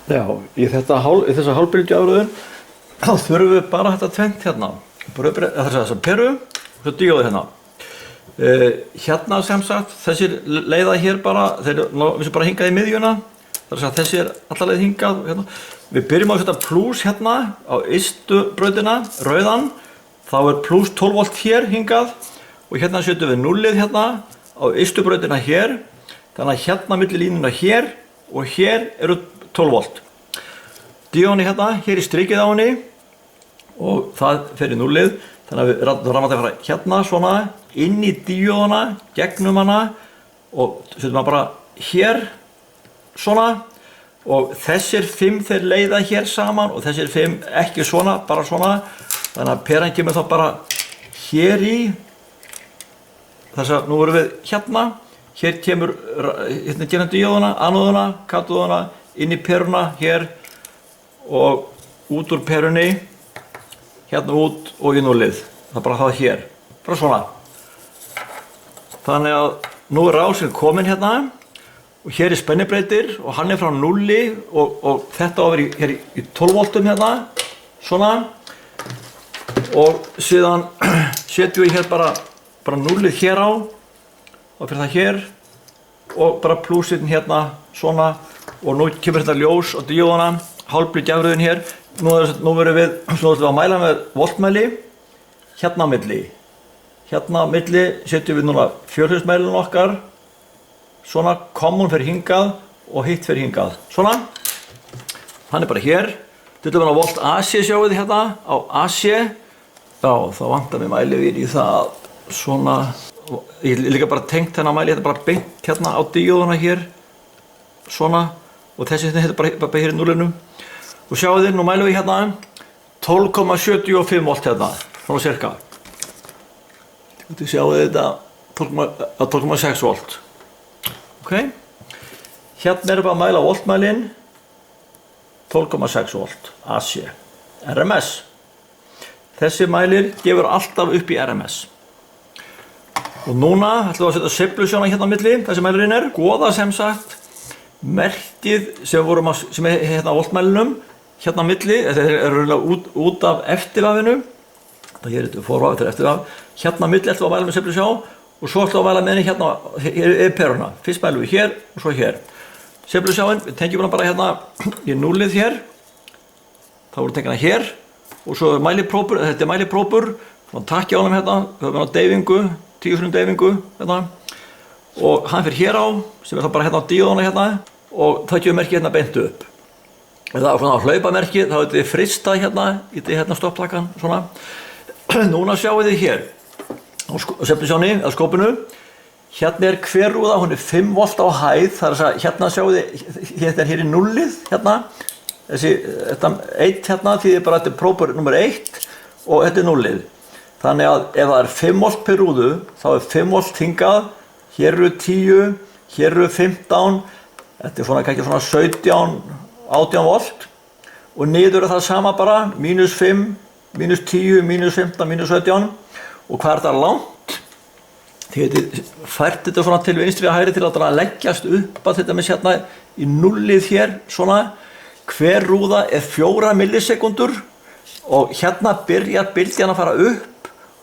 Já, í þessa hálfbylgjuáhrifun þá þurfum við bara þetta tvennt hérna. Þessa peru og svo díóðu hérna. Hérna sem sagt, þessir leiða hér bara, þeir vissu bara hingað í miðjuna. Þessi alla leið hingað. Hérna. Við byrjum að setja plús hérna á ystu brautina, rauðan. Þá plús 12 volt hér hingað og hérna setjum við nullið hérna á ystu brautina hér. Þannig að hérna milli línuna hér og hér eru 12 volt. Díóni hérna, hér í strikið á henni og það fer í nullið. Þannig að við rafmagn að fara hérna svona inn í díóna, gegnum hana og setjum við bara hér svona og þessir 5 þeir leiða hér saman og þessir 5 ekki svona, bara svona. Þannig að peran kemur þá bara hér í þess að nú erum við hérna. Hér kemur hérna gerum díóðuna, anóðuna, katóðuna inn í peruna hér og út úr perunni, hérna út og í nullið. Það er bara það hér, bara svona. Þannig að nú er rásinn komin hérna og hér er spennibreytir og hann er frá nulli og þetta á að vera hér í 12 voltum hérna, svona. Og síðan setjum við hér bara nullið hér á og fyrir það hér og bara plúsinn hérna svona og nú kemur þetta ljós og díóðana, hálfbylgjuáhrifun hér. Nú verðum við að mæla með voltmæli hérna á milli. Hérna á milli setjum við núna fjölhjörnsmælinn okkar, svona common fyrir hingað og hitt fyrir hingað, svona. Hann er bara hér. Þetta er volt AC sjáum við hérna á AC. Já, þá vantar mér mælivír í það svona. Ég líka bara tengt þennan mæli, þetta bara beint hérna á díóðuna hér, svona. Og þessi hérna bara hér í nullinu. Og sjáu þið, nú mælum við hérna 12,75 volt hérna, svona cirka. Þið sjáu þetta 12,6 volt. Ok. Hérna erum við að mæla voltmælinn 12,6 volt AC. RMS. Þessi mælir gefur alltaf upp í RMS. Og núna ætlum við að setja sveiflusjóna hérna á milli, þessi mælirinn er. Skoða sem sagt merkið sem er hérna á voltmælinum, hérna á milli, þetta er út af eftirvafinu. Það hér er forvaf, þetta er eftirvaf. Hérna á milli ætlum við að mæla með sveiflusjó og svo ætlum við að mæla með henni hérna yfir peruna. Fyrst mælum við hér og svo hér. Sveiflusjóin, við tengjum hana bara hérna í nullið hér. Þá voru tengina hér og svo er mæliprópur, þetta er mæliprópur. Takk á honum hérna, við höfum hérna deyfingu, 10 deyfingu hérna. Og hann fyrir hér á, sem er þá bara hérna á díóðuna hérna og það gefur merkið hérna beint upp. Ef það er svona hlaupamerkið, þá er þetta frista hérna, í þetta hérna stopptakkan, svona. Núna sjáum við þið hér, á sveiflusjóni, eða skópinu. Hérna er hver rúða, hún er 5 volt á hæð, það er að hérna sjáum við, þetta er hér í nullið, hérna. Þetta 1 hérna, því bara þetta er própur nummer 1 og þetta er nullið. Þannig að ef það er 5 volt per rúðu, þá er 5 volt hingað, hér eru 10, hér eru 15, þetta er svona kannski svona 17, 18 volt og niður er það sama bara, -5, -10, -15, -17 og hvað er það langt? Því þetta fært þetta svona til vinstri og hægri til að það leggjast upp að þetta með hérna í nullið hér svona. Hver rúða er 4 millisekundur og hérna byrjar bylgjan að fara upp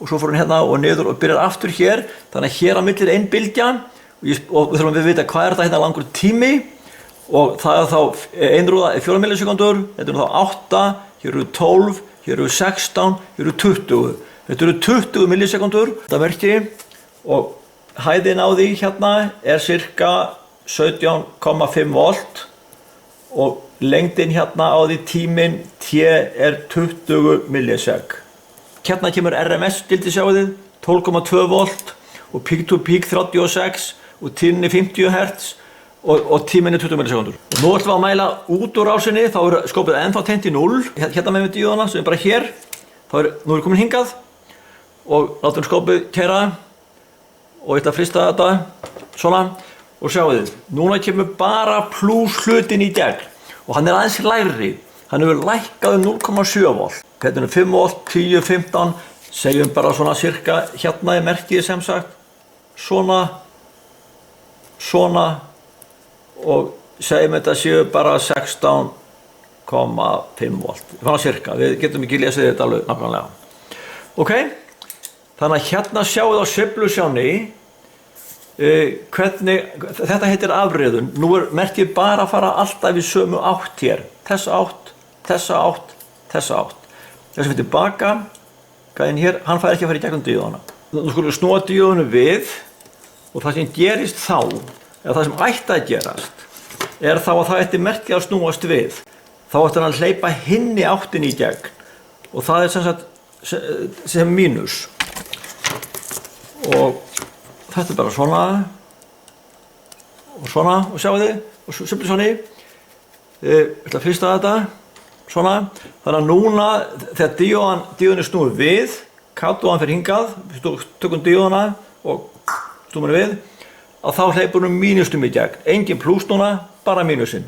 og svo fór hún hérna og niður og byrjar aftur hér. Þannig að hér á milli er ein bylgja og við þurfum að vita hvað er þetta hérna langur tími og það er þá ein rúða er 4 millisekundur, þetta eru þá 8, hér eru 12, hér eru 16, hér eru 20. Þetta eru 20 millisekundur, þetta verki og hæðin á því hérna er cirka 17,5 volt og lengdin hérna á því tíminn T er 20 millisek. Hérna kemur RMS gildi sjáu þið, 12,2 volt og peak to peak 36 og tíminn er 50 Hz og tíminn er 20 millisekundur. Nú ætlum við að mæla út úr rásinni, þá er skópið ennþá tengt í 0. Hérna með díóðana sem er bara hér, nú er komin hingað og látum skópið keyra og ég ætla að frista þetta svona og sjáu þið, núna kemur bara plús hlutin í gegn og hann er aðeins lægri, hann hefur lækkað 0,7 volt. Hérna er 5 volt, 10, 15, segjum bara svona cirka hérna í merkið sem sagt, svona og segjum þetta séu bara 16 0,5 volt, svona cirka, við getum ekki lesið þetta alveg nákvæmlega. Ok, þannig að hérna sjáum við á sveiflusjánni hvernig, þetta heitir afriðun, nú merkið bara að fara alltaf í sömu átt hér, þessa átt, þessa átt, þessa átt. Þessi fyrir tilbaka, gæðin hér, hann fær ekki að fara í gegnum díóðana. Nú skulum við snúa díóðinu við og það sem gerist þá, eða það sem ætti að gerast, þá að það ætti merkið að snúast við. Þá ætti hann að hleypa hinni áttinni í gegn og það sem sagt sem mínus. Og þetta bara svona og sjáu þið og sveiflusjónni. Ég ætla að fyrsta þetta svona. Þannig að núna þegar díóðin er snúið við, katóðan fyrir hingað, við tökum díóðina og snúum henni við, að þá hleypur hún mínusnum í gegn. Engin plús núna, bara mínusinn.